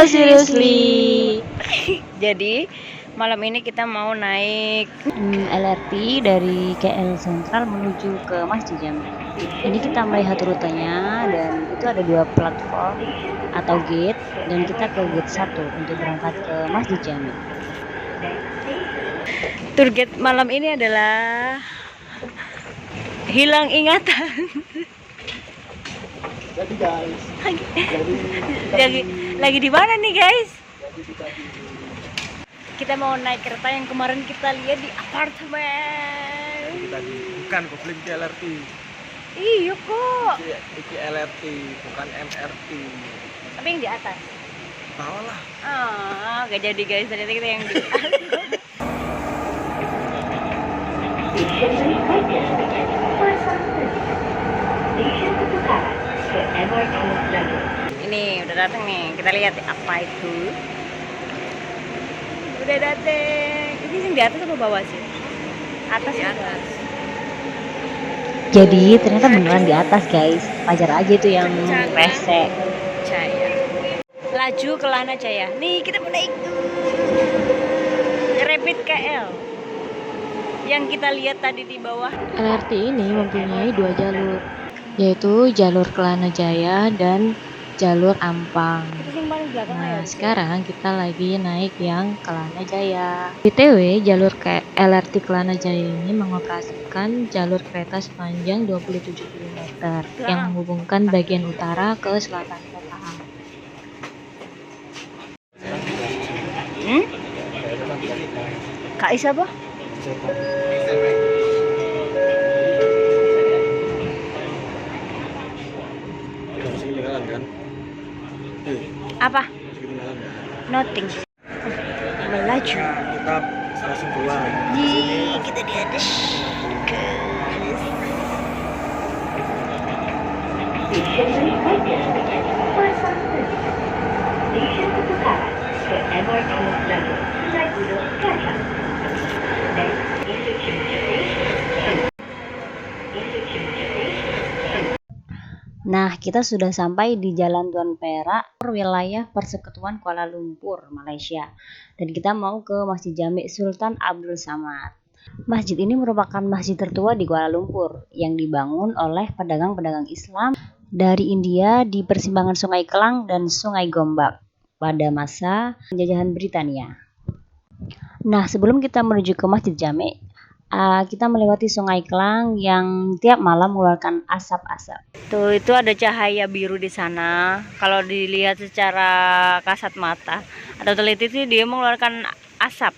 seriously. Jadi malam ini kita mau naik LRT dari KL Sentral menuju ke Masjid Jami. Ini kita melihat rutenya dan itu ada 2 platform atau gate dan kita ke gate 1 untuk berangkat ke Masjid Jami. Tour guide malam ini adalah hilang ingatan. Jadi guys, lagi di mana nih guys? Kita mau naik kereta yang kemarin kita lihat di apartemen. bukan konflik di LRT. Iya kok. Iki LRT, bukan MRT. Tapi yang di atas. Tahu lah. Gak jadi guys, ternyata kita yang di atas. Ini udah datang nih, kita lihat apa itu. Udah datang. Ini yang di atas apa bawah sih? Atas di atas. Jadi ternyata beneran di atas guys. Wajar aja itu yang rese. Jaya. Laju ke Lana Jaya. Nih kita mau naik Rapid KL. Yang kita lihat tadi di bawah. LRT ini mempunyai 2 jalur, yaitu jalur Kelana Jaya dan jalur Ampang. Nah, sekarang kita lagi naik yang Kelana Jaya. BTW, jalur LRT Kelana Jaya ini mengoperasikan jalur kereta sepanjang 27 km yang menghubungkan bagian utara ke selatan kota. Kak Isa apa? Apa? Nothing. Melaju. Kita langsung keluar. Kita di atas. Nah, kita sudah sampai di Jalan Tuan Perak, wilayah Persekutuan Kuala Lumpur, Malaysia. Dan kita mau ke Masjid Jami Sultan Abdul Samad. Masjid ini merupakan masjid tertua di Kuala Lumpur yang dibangun oleh pedagang-pedagang Islam dari India di persimpangan Sungai Kelang dan Sungai Gombak pada masa penjajahan Britania. Nah, sebelum kita menuju ke Masjid Jami, kita melewati Sungai Kelang yang tiap malam mengeluarkan asap-asap. Tuh, itu ada cahaya biru di sana. Kalau dilihat secara kasat mata atau teliti sih dia mengeluarkan asap.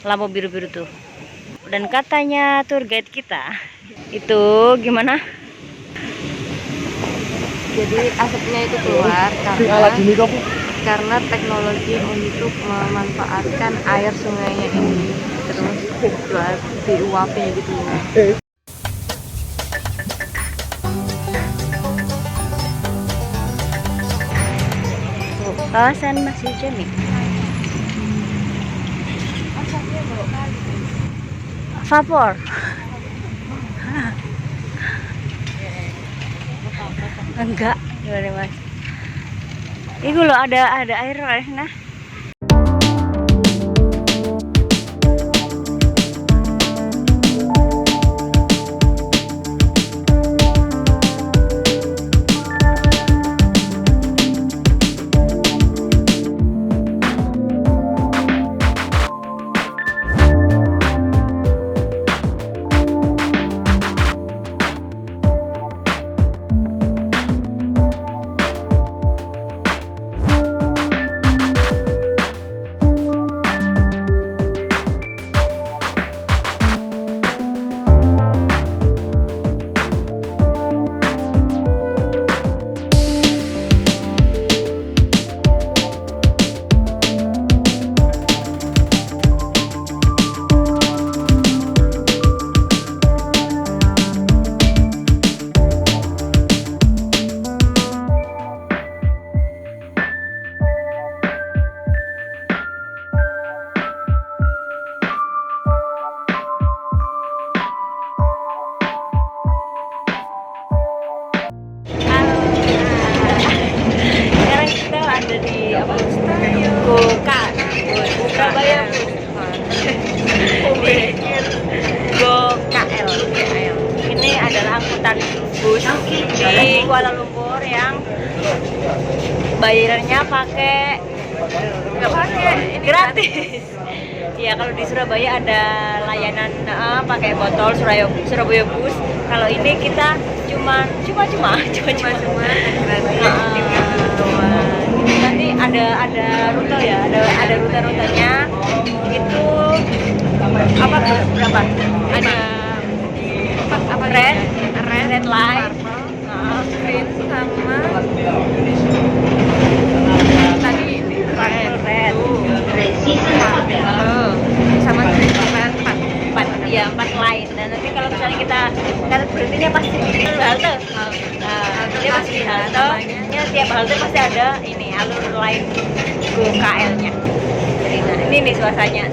Lampu biru-biru tuh. Dan katanya tour guide kita itu gimana? Jadi asapnya itu keluar karena teknologi untuk memanfaatkan air sungainya ini terus diuapin gitu. Kawasan Masjid Jami. Vapor. Enggak, gimana mas? Itu loh ada air nah. Bayarannya pakai nggak pakai ini gratis. Iya, kalau di Surabaya ada layanan pakai botol Surabaya Bus. Kalau ini kita cuma gratis. Nanti ada rute ya, ada rute-rutenya itu apa berapa? ada apa Red light, green sama tadi red. sama green Empat, ya 4 line. Dan nanti kalau misalnya kita berhentinya pasti di halte. Nah, dia pasti di halte. Ya, tiap halte pasti ada ini alur line ke KL-nya. Jadi nah, ini nih suasananya.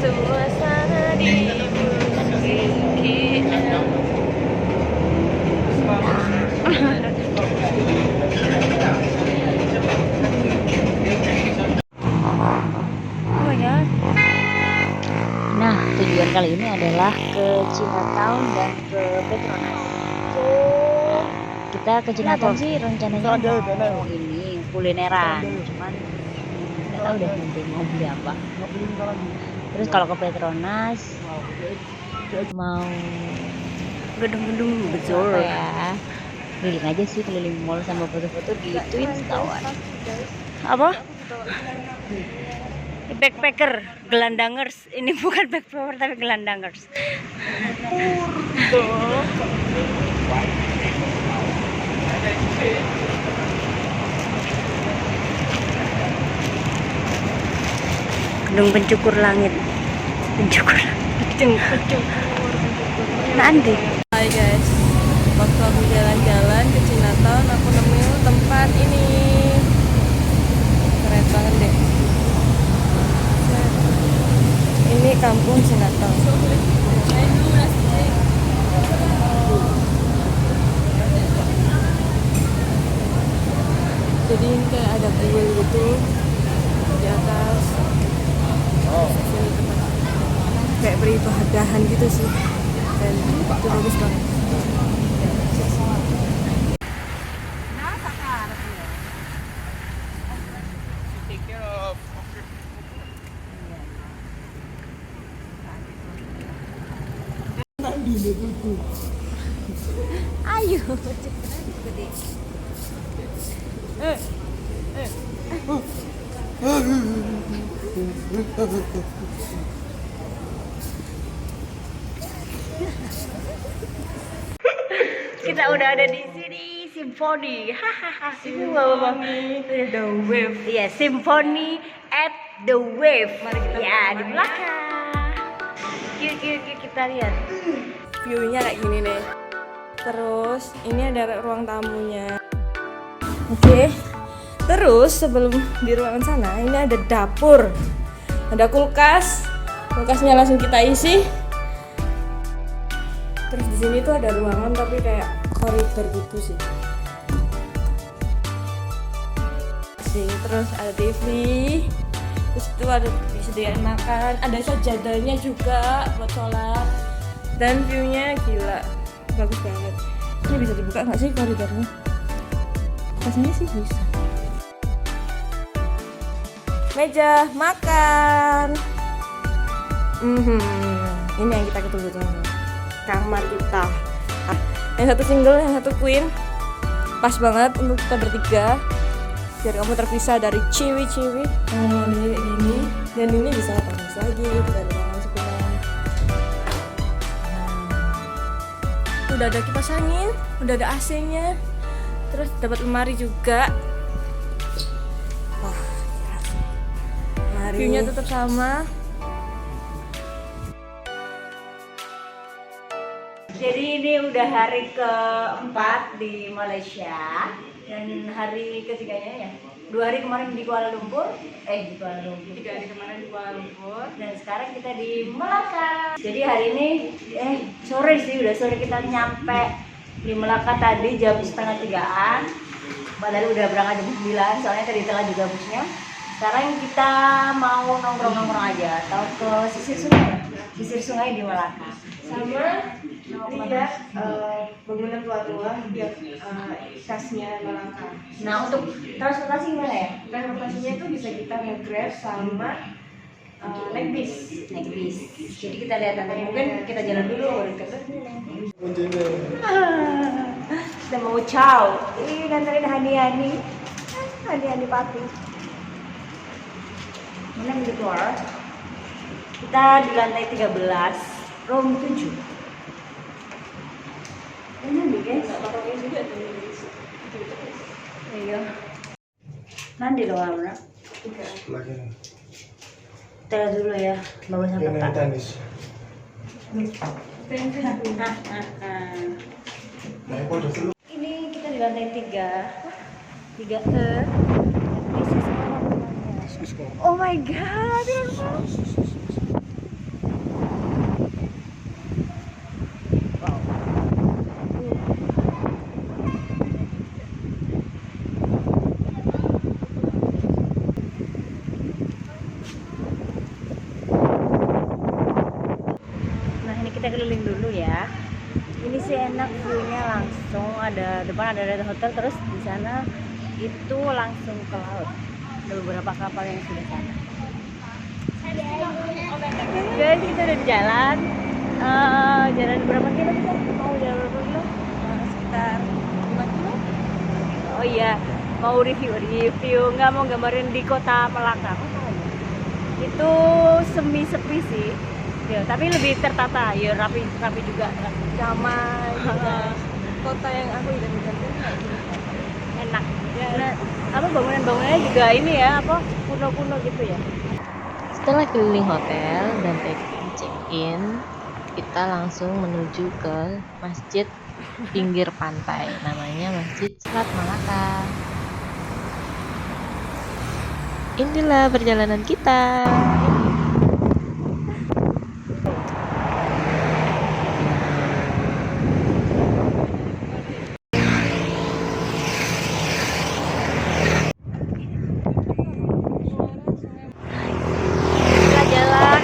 suasana di kita. Oh ya. Nah, tujuan kali ini adalah ke Chinatown dan ke Petronas. Kita ke Chinatown sih rencananya mau ini kulineran, cuman nggak tahu deh nanti mau beli apa. Terus kalau ke Petronas mau Gedung-gedung apa betul. ya? Keliling aja sih, keliling mall sama foto-foto di Twin Tower. Apa? Backpacker, gelandangers. Ini bukan backpacker tapi gelandangers. Gedung pencukur langit. Nanti. Hai guys, waktu aku jalan-jalan ke Chinatown aku nemuin tempat ini keren banget deh. Ini kampung Chinatown. Jadi ini kayak ada kuil gitu di atas. Sini tempat kayak peribadahan gitu sih, dan itu bagus banget. Ayo. Kita udah ada di sini, Symphony. Hahaha. The Wave. Iya, Symphony at the Wave. Mari kita ya, di belakang. Yuk, kita lihat. View-nya kayak gini nih. Terus ini ada ruang tamunya. Oke. Terus sebelum di ruangan sana ini ada dapur. Ada kulkas. Kulkasnya langsung kita isi. Terus di sini tuh ada ruangan tapi kayak koridor gitu sih. Terus ada TV. Terus itu ada disediain makan, ada sajadahnya juga buat sholat. Dan view-nya gila, bagus banget. Ini bisa dibuka nggak sih koridornya? Rasanya sih bisa. Meja makan. Ini yang kita ketunggu-tunggu. Kamar kita. Yang satu single, yang satu queen. Pas banget untuk kita bertiga. Biar kamu terpisah dari ciwi-ciwi. Ini kayak gini. Dan ini bisa panas lagi. Kita ada ruangan sebelah. Udah ada kipas angin, udah ada AC-nya. Terus dapat lemari juga. Wah, gila sih. View-nya tetap sama. Jadi ini udah hari keempat di Malaysia dan hari ketiganya ya. 2 hari kemarin di Kuala Lumpur, 3 hari kemarin di Kuala Lumpur, dan sekarang kita di Melaka. Jadi hari ini sore sih, udah sore kita nyampe di Melaka tadi jam 2:30-an. Padahal udah berangkat jam 9, soalnya tadi telat juga busnya. Sekarang kita mau nongkrong-nongkrong aja atau ke sisir sungai di Malaka. Sama lihat bangunan tua-tua yang khasnya Malaka. Nah, untuk transportasi gimana ya? Transportasinya itu bisa kita nge-grab sama naik bis. Naik bis. Jadi kita lihat nanti, mungkin kita jalan dulu baru ke kita mau ciao. Ini nganterin Hani Pati. Mana yang keluar? Kita di lantai 13, room 7. Ini nih guys. Iya. Nanti dong Amra. Lagi Kita lihat dulu ya, bagusan peta. tenis. Ini kita di lantai 3E. Oh my god. Nah, ini kita keliling dulu ya. Ini sih enak view-nya, langsung ada depan ada hotel, terus di sana itu langsung ke laut. Ada beberapa kapal yang sudah sana. Guys, kita udah di jalan. Jalan berapa kilo kita? Mau jalan berapa kilo? Sekitar 5 kilo. Oh iya, mau review, nggak mau gambarin di kota Malaka. Itu semi sepi sih. Ya, tapi lebih tertata, ya rapi juga, Damai juga. Kota yang aku idam-idamkan kayak gini. enak. Ya, nah, apa bangunan-bangunannya juga ini ya, apa kuno-kuno gitu ya. Setelah keliling hotel dan check-in, kita langsung menuju ke masjid pinggir pantai, namanya Masjid Selat Malaka. Inilah perjalanan kita.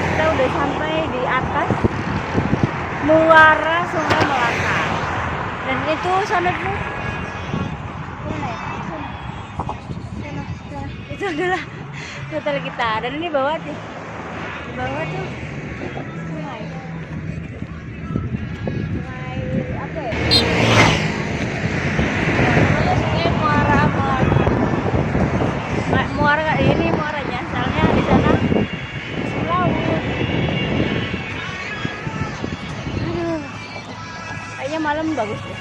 Kita udah sampai di atas muara Sungai Malaka. Dan itu sana tuh. Itu adalah hotel kita. Dan ini bawah tuh. Di bawah tuh sungai. Sungai apa ya? Namanya Sungai Muara Malaka. Muara ini muaranya, soalnya di sana laut. Aduh, kayaknya malam bagus deh.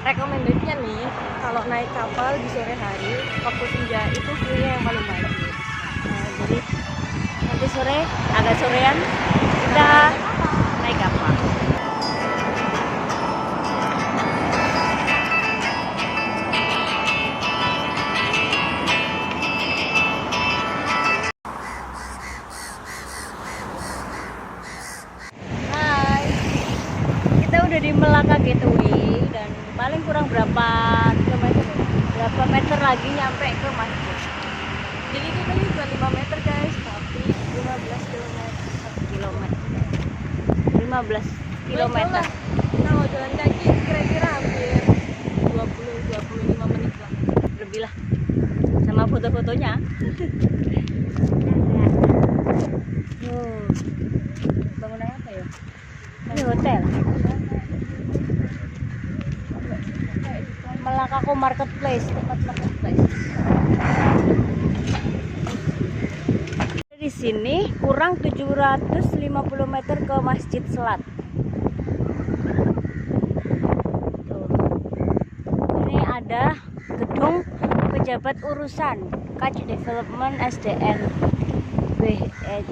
Recommended-nya nih, kalau naik kapal di sore hari waktu senja itu view-nya yang paling bagus. Nah, jadi nanti sore, agak sorean kita naik kapal. Hai, kita udah di Malaka Gateway dan paling kurang berapa kilometer? Berapa meter lagi nyampe ke masjid? Jadi itu tadi bukan 5 meter guys, tapi 15 kilometer. 15 kilometer. Kalau jalan kaki kira-kira hampir 20-25 menit lah. Lebih lah. Sama foto-fotonya. Bangunan apa ya? Ini hotel. Malakako Marketplace, tempat marketplace. Di sini kurang 750 meter ke Masjid Selat. Tuh. Ini ada gedung pejabat urusan Kaj Development SDN BH.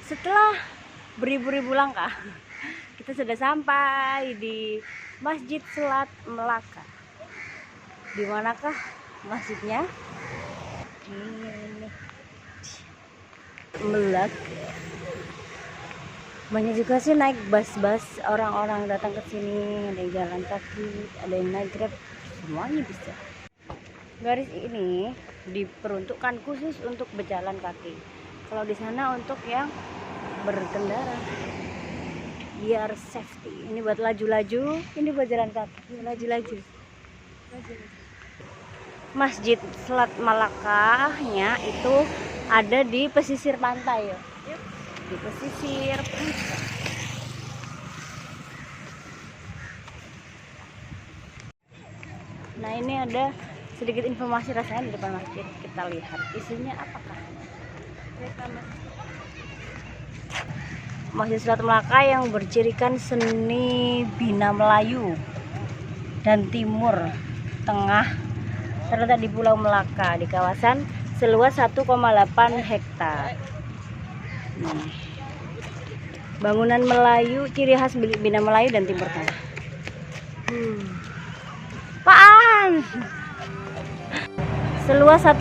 Setelah beribu-ribu langkah, kita sudah sampai di Masjid Selat Malaka. Di manakah masjidnya? Ini Malaka. Banyak juga sih naik bus-bus, orang-orang datang ke sini, ada yang jalan kaki, ada yang naik Grab, semuanya bisa. Garis ini diperuntukkan khusus untuk berjalan kaki. Kalau di sana untuk yang berkendara, biar safety. Ini buat laju-laju, ini buat jalan kaki, laju-laju. Masjid Selat Malakahnya itu ada di pesisir pantai ya. Di pesisir pantai. Nah, ini ada sedikit informasi rasanya di depan masjid. Kita lihat isinya apakah. Masjid Selat Malaka yang bercirikan seni Bina Melayu dan Timur Tengah terletak di Pulau Melaka di kawasan seluas 1,8 hektar. Bangunan Melayu, ciri khas Bina Melayu dan Timur Tengah. Apaan? Seluas 1,8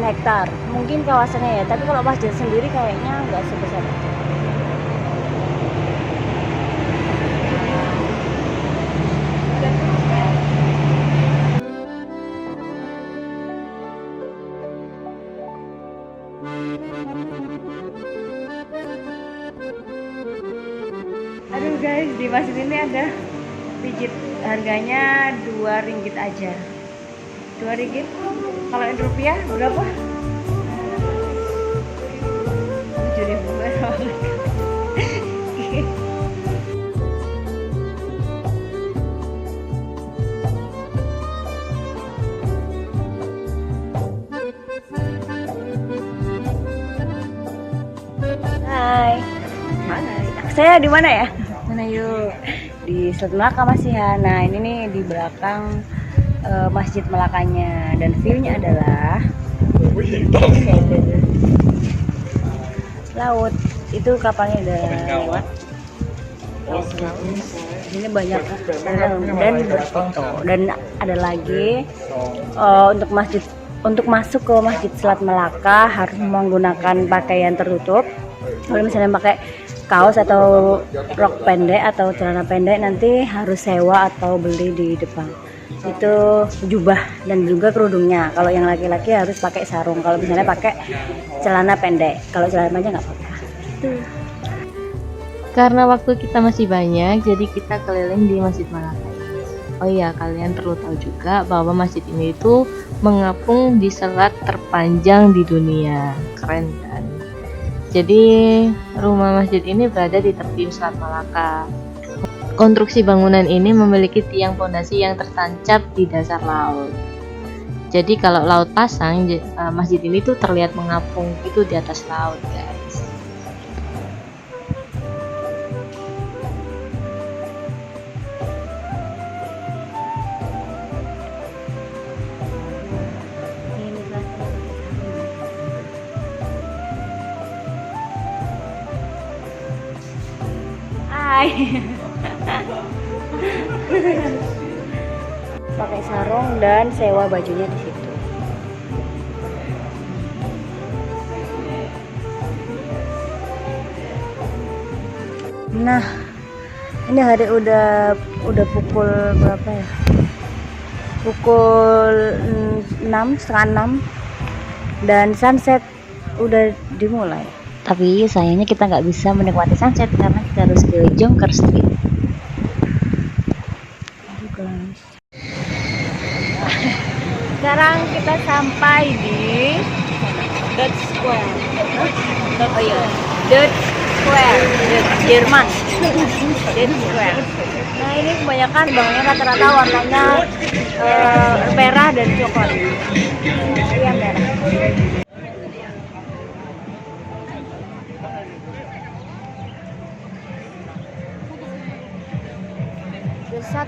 hektar. Mungkin kawasannya ya, tapi kalau masjid sendiri kayaknya nggak sebesar itu. Aduh guys, di masjid ini ada pijit, harganya 2 ringgit aja. 2 ringgit. Kalau in rupiah berapa? 7.000. Hai. Mana? Saya di mana ya? Mana yuk? Di Selat Melaka masih ya. Nah, ini nih di belakang Masjid Melakanya, dan view-nya adalah laut. Itu kapalnya udah lewat. Ini banyak dan berfoto. Dan ada lagi untuk masuk ke Masjid Selat Melaka harus menggunakan pakaian tertutup. Kalau misalnya pakai kaos atau rok pendek atau celana pendek, nanti harus sewa atau beli di depan. Itu jubah dan juga kerudungnya. Kalau yang laki-laki harus pakai sarung. Kalau misalnya pakai celana pendek, kalau celana panjang nggak apa-apa. Karena waktu kita masih banyak, jadi kita keliling di Masjid Malaka. Oh iya, kalian perlu tahu juga bahwa masjid ini itu mengapung di selat terpanjang di dunia. Keren kan? Jadi rumah masjid ini berada di tepi Selat Malaka. Konstruksi bangunan ini memiliki tiang fondasi yang tertancap di dasar laut. Jadi kalau laut pasang, masjid ini tuh terlihat mengapung itu di atas laut, guys. Hai. Pakai sarung dan sewa bajunya di situ. Nah, ini hari udah pukul berapa ya? Pukul 6, setengah 6, dan sunset udah dimulai. Tapi sayangnya kita nggak bisa menikmati sunset karena kita harus ke Jonker Street. Aduh guys. Sekarang kita sampai di Dutch Square. Oh iya, Dutch Square, Jerman. Dutch Square. Nah, ini kebanyakan bangunnya rata-rata warnanya merah dan coklat. Iya, merah. Desat.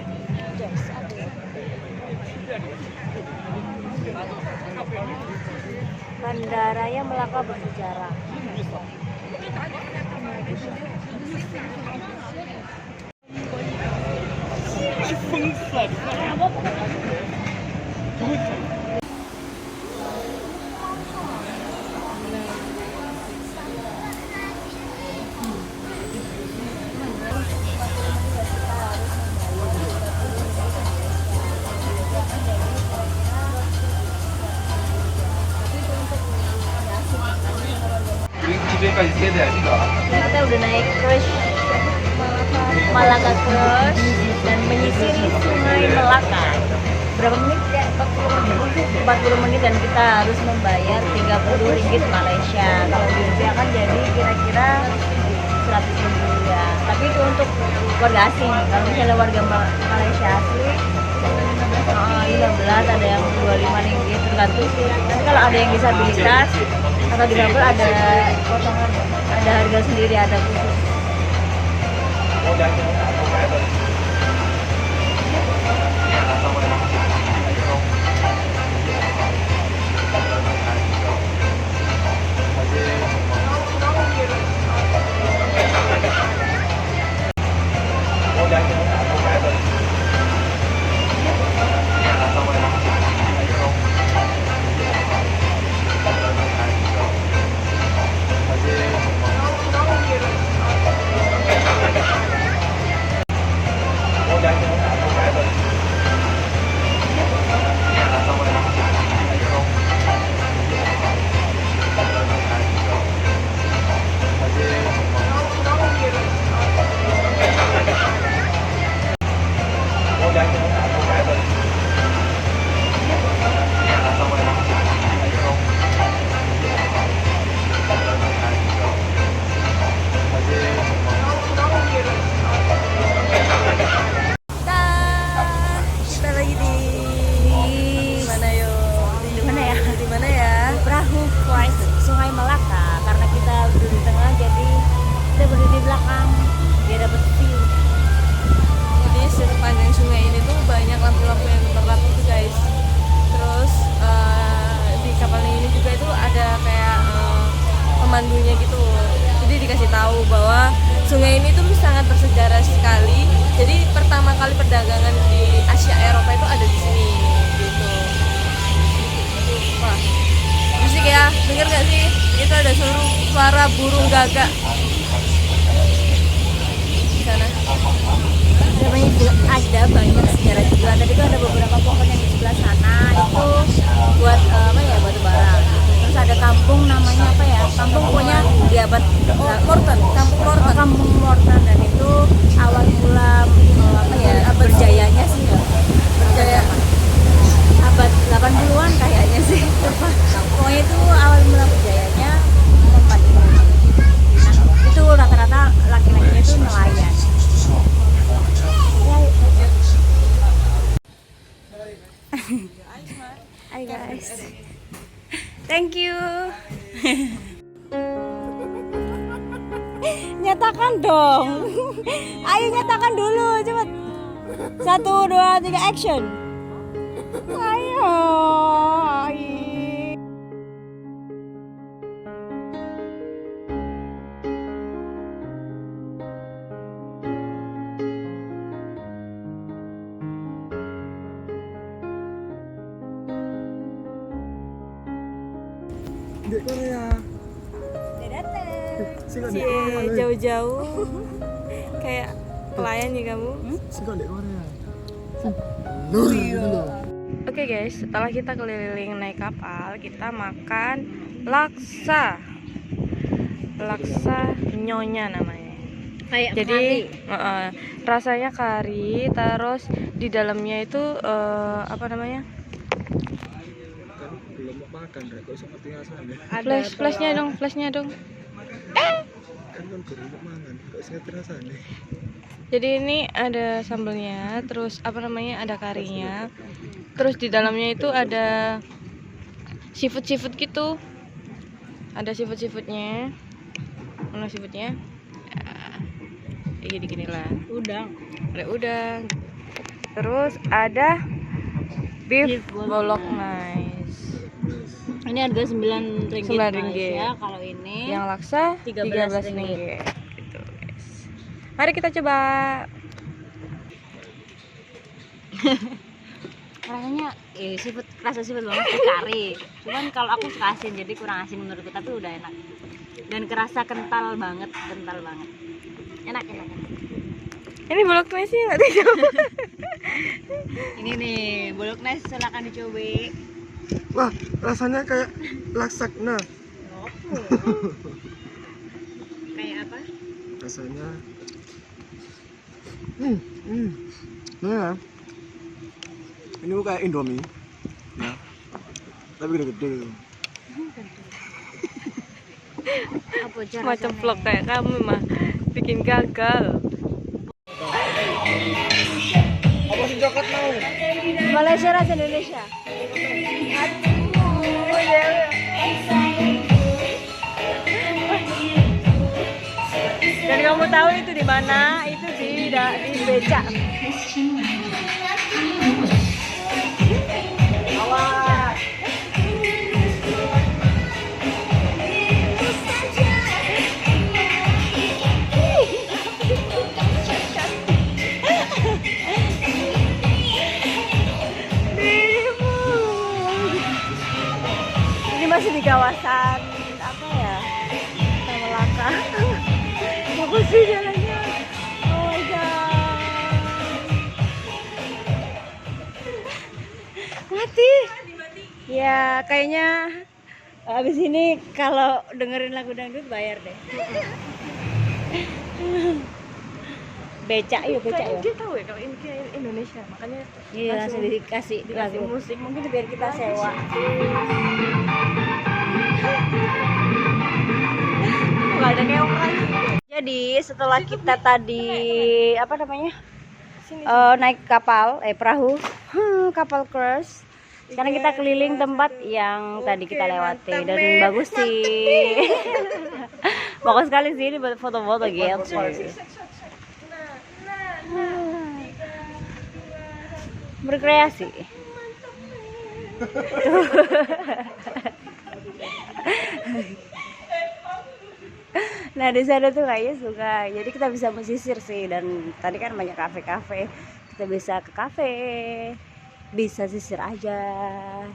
Bandaranya Melaka bersejarah. Kita udah naik cruise Malaka Cruise dan menyisiri Sungai Melaka. Berapa menit ya? 40 menit dan kita harus membayar 30 ringgit Malaysia. Kalau di rupiah kan jadi kira-kira 100 ribu ya. Tapi itu untuk warga asing. Kalau misalnya warga Malaysia asli 15, ada yang 25 ringgit tergantung sih. Nanti kalau ada yang disabilitas atau difabel ada potongan, ada harga sendiri, ada khusus. Kita lagi di mana yo? Di mana ya? Perahu Christ Sungai Melaka, karena kita berdiri di tengah jadi kita berdiri di belakang biar dapat view. Jadi sepanjang sungai ini tuh banyak lampu-lampu yang gemerlap gitu guys. Terus di kapal ini juga itu ada kayak pemandunya gitu. Jadi dikasih tahu bahwa sungai ini tuh sangat bersejarah sekali. Jadi pertama kali perdagangan di Asia Eropa itu ada di sini gitu. Wah, musik ya, denger gak sih? Itu ada suara burung gagak di sana. Ada banyak sejarah juga. Tadi tuh ada beberapa pohon yang di sebelah sana itu buat batu bara. Terus ada kampung namanya apa ya? Kampung pokoknya di abad Morton, kampung Morton. Kampung Morton, dan itu awal mula berjayanya sih ya. Berjaya. Abad 80-an kayaknya sih. Pokoknya itu awal mula berjayanya tempat ini. Nah, itu rata-rata laki-lakinya itu nelayan. Hai guys, thank you. Nyatakan dong. Ayo nyatakan dulu, cepet. 1, 2, 3, action. Ayo. Di Korea. Sih kok di Cie, Korea. jauh-jauh kayak pelayan nih kamu. Sih kok di Korea. Oke guys, setelah kita keliling naik kapal, kita makan laksa. Laksa nyonya namanya. Kayak Jadi rasanya kari, terus di dalamnya itu apa namanya? Kan belum mau makan, Rek. Kok seperti rasanya? Flashnya dong. Kan belum mau makan. Kok seperti rasanya? Jadi ini ada sambelnya, terus apa namanya, ada karinya, terus di dalamnya itu ada seafood gitu, ada seafoodnya. Mana seafoodnya? Gini lah. Ada udang. Terus ada beef bolognese. ini harga 9 ringgit. 9 ringgit. Ya, kalau ini Yang laksa 13 ringgit. Gitu, guys. Mari kita coba. rasanya rasa seafood banget di kari. Cuman kalau aku suka asin, jadi kurang asin menurutku, tapi udah enak. Dan kerasa kental banget. Enak. Ini bolognese nggak dicoba? Ini nih, bolognese, silakan dicoba. Wah, rasanya kayak laksakna. rasanya nah, ini kayak Indomie ya, tapi gede-gede gitu. Macam vlog kayak kamu mah bikin gagal. Apa sih coklat mau? Malaysia rasa Indonesia. Dan kamu tahu itu di mana? Itu di becak. Ini masih di kawasan apa ya? Melaka. Bagus sih jalannya. Oh my god. Mati. Ya kayaknya abis ini kalau dengerin lagu dangdut bayar deh. Becak yuk, becak yuk. Dia tahu ya kalau ini kayak Indonesia, makanya Iya, langsung dikasih lagu musik. mungkin biar kita sewa. Nggak ada kayak orang. Jadi setelah kita tadi apa namanya naik kapal perahu kapal cruise, sekarang kita keliling tempat yang tadi kita lewati dan bagus sih. Bagus sekali sih ini buat foto-foto gitu. Berkreasi. Nah di sana tuh kayaknya suka, jadi kita bisa mesisir sih, dan tadi kan banyak kafe-kafe, kita bisa ke kafe, bisa sisir aja,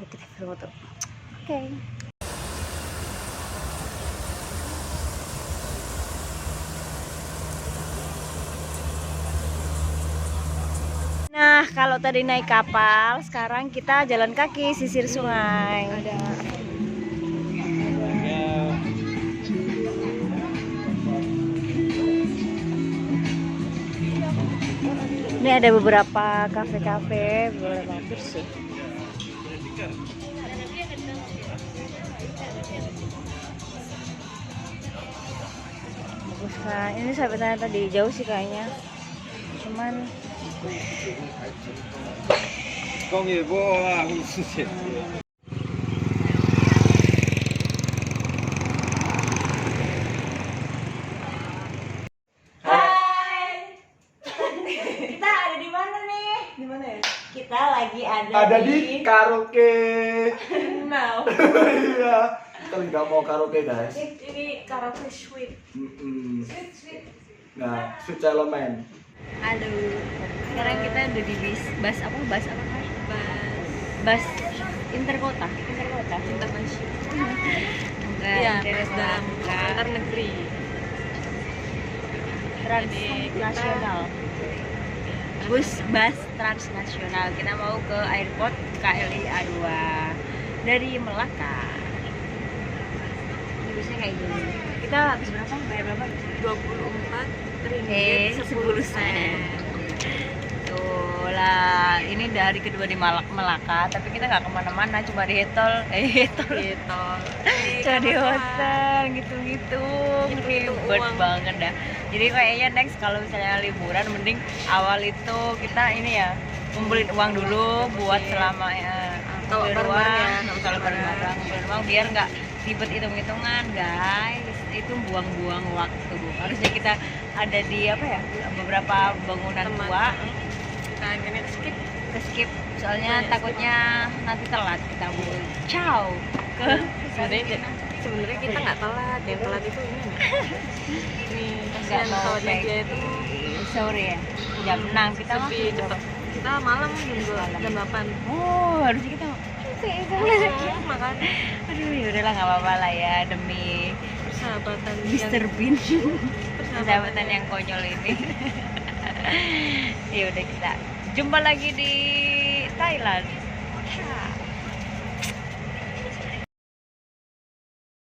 kita foto. Oke. Nah kalau tadi naik kapal, sekarang kita jalan kaki sisir sungai. Ini ada beberapa kafe-kafe, boleh mampir sih. Bagus kan? Ini sahabatnya tadi jauh sih kayaknya. Cuman kita ada di mana nih? Di mana ya? Kita lagi ada di karaoke. Now. Iya, kita nggak mau karaoke guys. Ini karaoke suite. Nah, Sweet Elemen. Aduh, sekarang kita udah di bus apa bus interkota internasional. Iya, Enggak, antar negeri. transnasional. Bus transnasional. Kita mau ke airport KLIA 2 dari Melaka. Ini busnya kayak gini. Kita habis berapa? Bayar berapa? 24 ringgit 10 sen. Tuh lah, ini dari kedua di Melaka, tapi kita nggak kemana-mana, cuma di cuma di hotel gitu-gitu, ribet banget dah. Jadi kayaknya next kalau misalnya liburan, mending awal itu kita ini ya kumpulin uang dulu buat selama kumpulin uang, kalau bareng-bareng kumpulin uang biar nggak ribet hitung-hitungan guys. Itu buang-buang waktu. Harusnya kita ada di apa ya, beberapa bangunan tua, Kita skip soalnya takutnya nanti telat kita mau ciao ke sebenarnya kita nggak telat, yang telat itu ini. Nih, nggak kasihan mau pesawatnya dia itu sore ya, jam 6 kita mah lebih cepat. Kita malam jam 8. oh harusnya kita Makan aduh yaudahlah nggak apa-apa lah ya demi persahabatan Mr. Bean persahabatan yang konyol ini. Ya udah, kita jumpa lagi di Thailand.